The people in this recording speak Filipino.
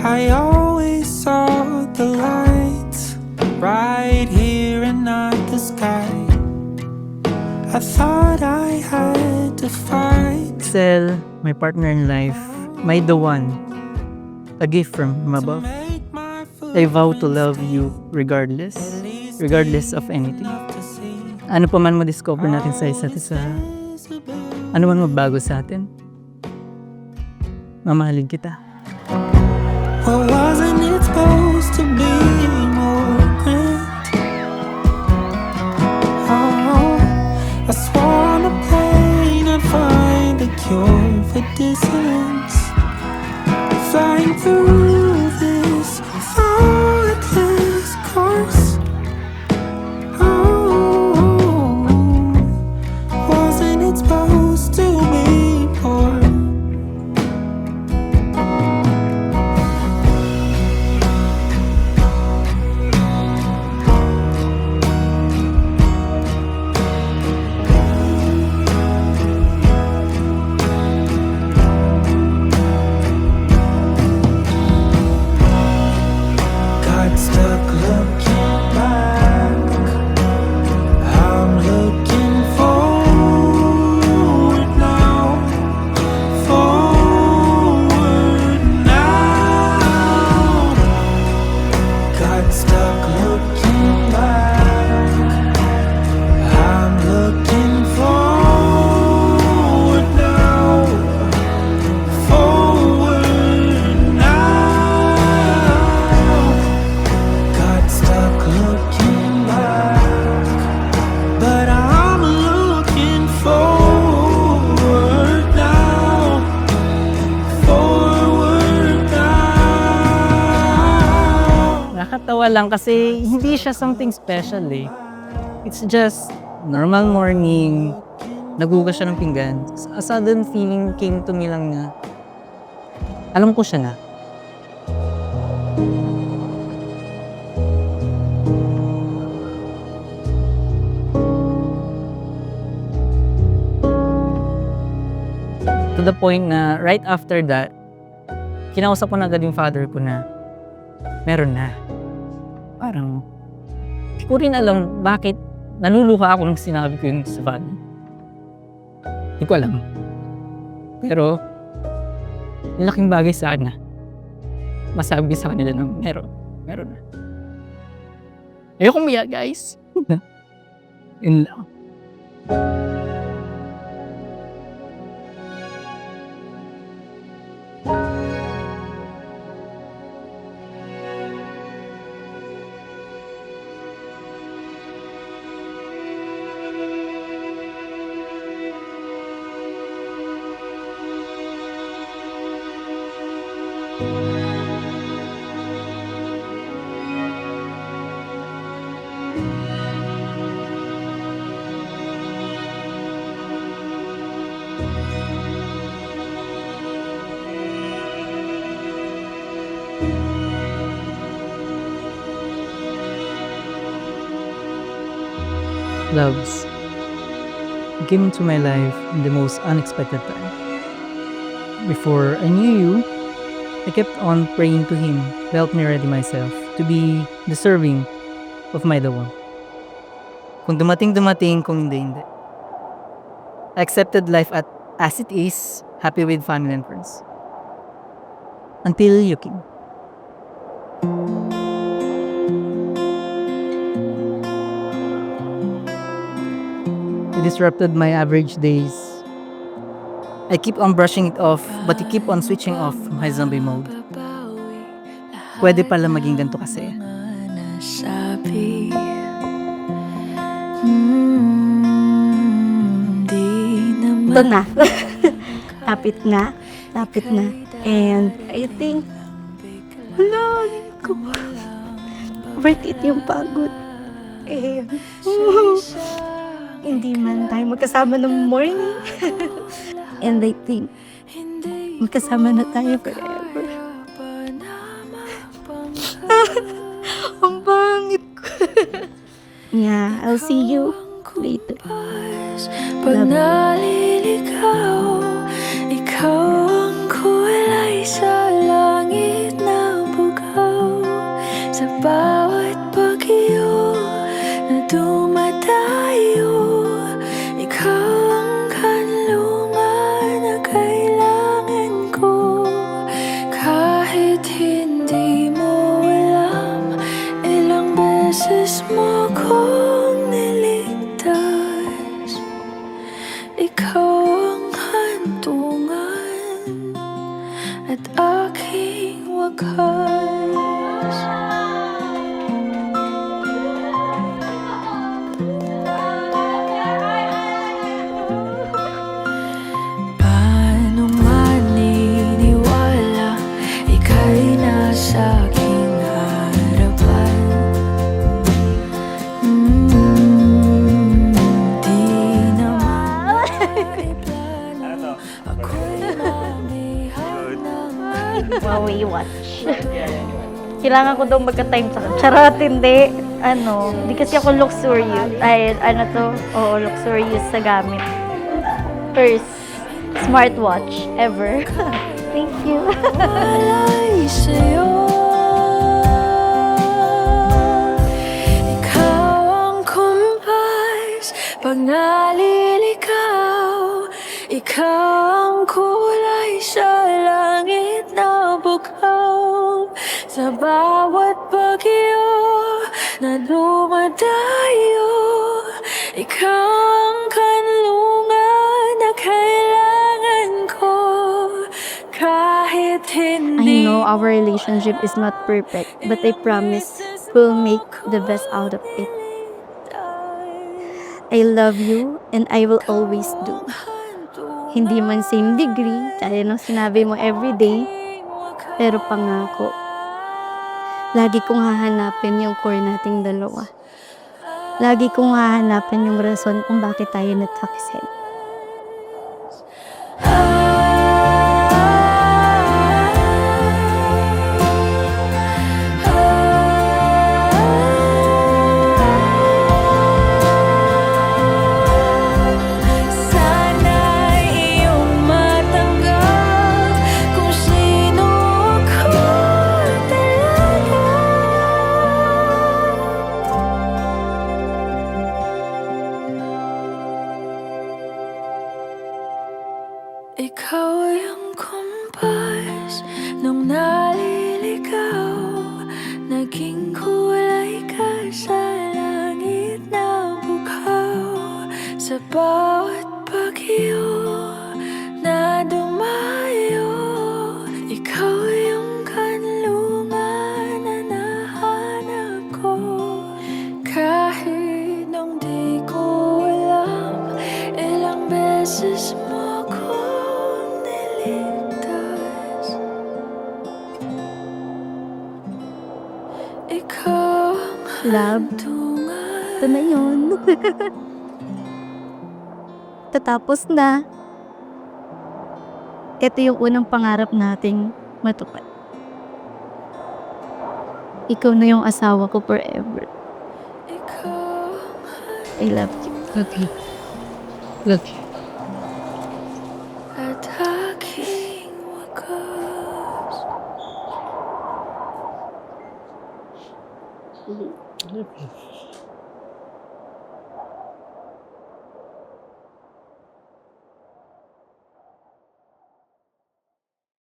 I always saw the lights right here and not the sky. I thought I had to fight. Excel, my partner in life, my the one, a gift from above. I vow to love you regardless of anything. Ano pa man ma-discover natin sa isa't isa, ano man magbago sa atin, mamahalin kita. Well, wasn't it supposed to be more grand? Oh, I swore on a plane I'd find a cure for dissonance. Flying through this thoughtless course. Oh, wasn't it supposed to be more? Got stuck looking back. I'm looking forward now. Forward now. Got stuck looking back. I'm looking forward now. Forward now. Got stuck looking back, but I'm looking forward now. Forward now. Nakakatawa lang kasi hindi siya something special eh. It's just normal morning, nagugas siya ng pinggan. A sudden feeling came to me lang na alam ko siya na. To the point na right after that, kinausap ko na agad yung father ko na meron na. Parang, hindi ko rin alam bakit naluluha ako nung sinabi ko yun sa father. Hindi ko alam. Pero, yung laking bagay sa akin na masabi sa kanila na meron na. Ayokong umiyak, guys. Yun lang. Loves, you came into my life in the most unexpected time. Before I knew you, I kept on praying to Him to help me ready myself to be deserving of my the one. Kung dumating, kung hindi. I accepted life as it is, happy with family and friends. Until you came. You disrupted my average days. I keep on brushing it off, but you keep on switching off my zombie mode. Pwede pala maging ganito kasi. Ito na. Lapit na. And I think, wala ko. Worth it yung pagod. And, hindi man tayo magkasama ng morning. And I think, magkasama na tayo forever. Ang bangit ko. Yeah, I'll see you later. Pag naliligaw, ikaw ang kulay sa langit na at aking wakas. Paano maniniwala ika'y nasa aking harapan? Di naman maiplano ako'y mamihan ng Maui watch. Kailangan ko daw magka-time sa charot, hindi. Hindi kasi ako luxurious. Luxurious sa gamit. First smartwatch ever. Thank you. walay sa'yo. Ikaw ang kumpas pag naliligaw. Ikaw ang kulay sa langit na bukaw. Sa bawat bagyo na dumadayo, ikaw ang kanlungan na kailangan ko. Kahit I hindi know our relationship is not perfect, but I promise we'll make the best out of it. I love you and I will always do. Hindi man same degree, kaya nang sinabi mo everyday, pero pangako, lagi kong hahanapin yung core nating dalawa. Lagi kong hahanapin yung rason kung bakit tayo nagkakasal. Sana iyong matanggap kung sino ako talaga. Ikaw yung kumpas nung naliligaw. Naging kulay ka sa langit na bukaw. Sa bawat bagyo na dumayo, ikaw yung kanlungan na nahanap ko. Kahit nung di ko alam, ilang beses mo akong niligtas. Ikaw ang Love, hantungan. ito na yun. Tatapos na. Ito yung unang pangarap nating matupad. Ikaw na yung asawa ko forever. Ikaw I love you. Love you. Love you. at aking wakas. Love you.